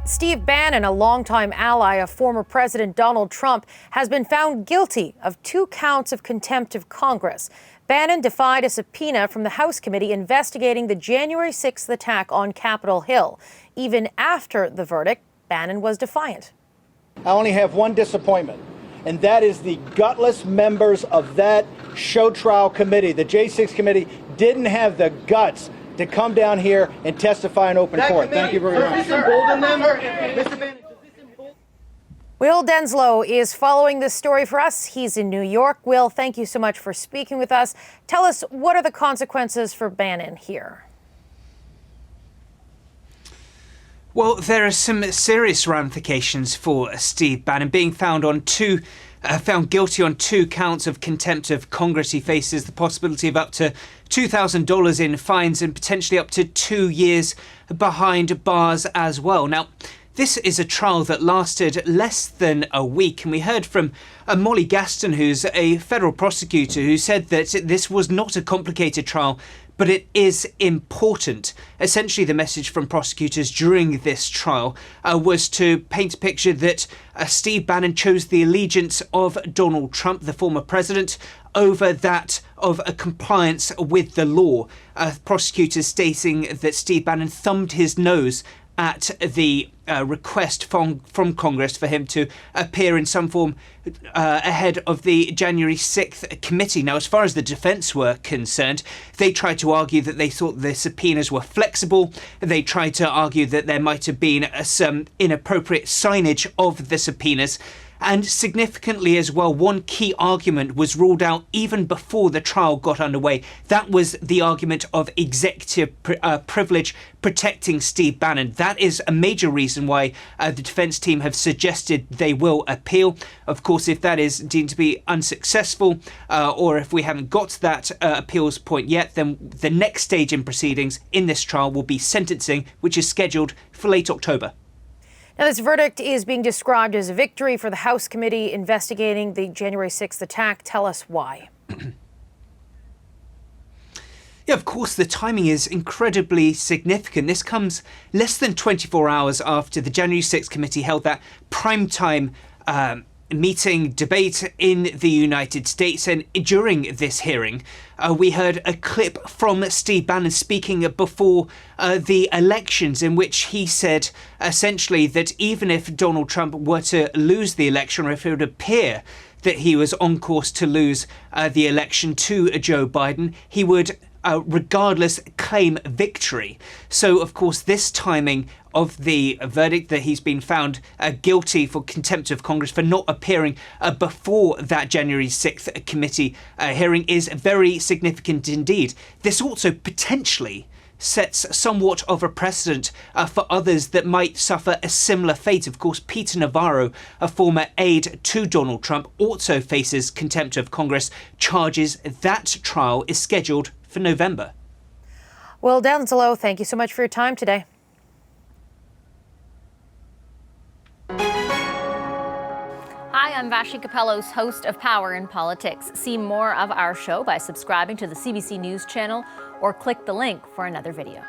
Steve Bannon, a longtime ally of former President Donald Trump, has been found guilty of 2 counts of contempt of Congress. Bannon defied a subpoena from the House committee investigating the January 6th attack on Capitol Hill. Even after the verdict, Bannon was defiant. I only have one disappointment, and that is the gutless members of that show trial committee. The J6 committee didn't have the guts to come down here and testify in open court. Thank you very much. Will Denslow is following this story for us. He's in New York. Will, thank you so much for speaking with us. Tell us, what are the consequences for Bannon here? Well, there are some serious ramifications for Steve Bannon. Being found guilty on 2 counts of contempt of Congress, he faces the possibility of up to $2,000 in fines and potentially up to 2 years behind bars as well. Now, this is a trial that lasted less than a week, and we heard from Molly Gaston, who's a federal prosecutor, who said that this was not a complicated trial, but it is important. Essentially, the message from prosecutors during this trial was to paint a picture that Steve Bannon chose the allegiance of Donald Trump, the former president, over that of a compliance with the law. Prosecutors stating that Steve Bannon thumbed his nose at the request from Congress for him to appear in some form ahead of the January 6th committee. Now, as far as the defence were concerned, they tried to argue that they thought the subpoenas were flexible. They tried to argue that there might have been some inappropriate signage of the subpoenas. And significantly as well, one key argument was ruled out even before the trial got underway. That was the argument of executive privilege protecting Steve Bannon. That is a major reason why the defence team have suggested they will appeal. Of course, if that is deemed to be unsuccessful, or if we haven't got to that appeals point yet, then the next stage in proceedings in this trial will be sentencing, which is scheduled for late October. Now, this verdict is being described as a victory for the House committee investigating the January 6th attack. Tell us why. Yeah, of course, the timing is incredibly significant. This comes less than 24 hours after the January 6th committee held that primetime meeting debate in the United States. And during this hearing, we heard a clip from Steve Bannon speaking before the elections, in which he said essentially that even if Donald Trump were to lose the election, or if it would appear that he was on course to lose the election to Joe Biden, he would regardless claim victory. So, of course, this timing of the verdict, that he's been found guilty for contempt of Congress for not appearing before that January 6th committee hearing, is very significant indeed. This also potentially sets somewhat of a precedent for others that might suffer a similar fate. Of course, Peter Navarro, a former aide to Donald Trump, also faces contempt of Congress charges. That trial is scheduled for November. Will Denslow, thank you so much for your time today. Hi, I'm Vashi Capellos, host of Power in Politics. See more of our show by subscribing to the CBC News channel or click the link for another video.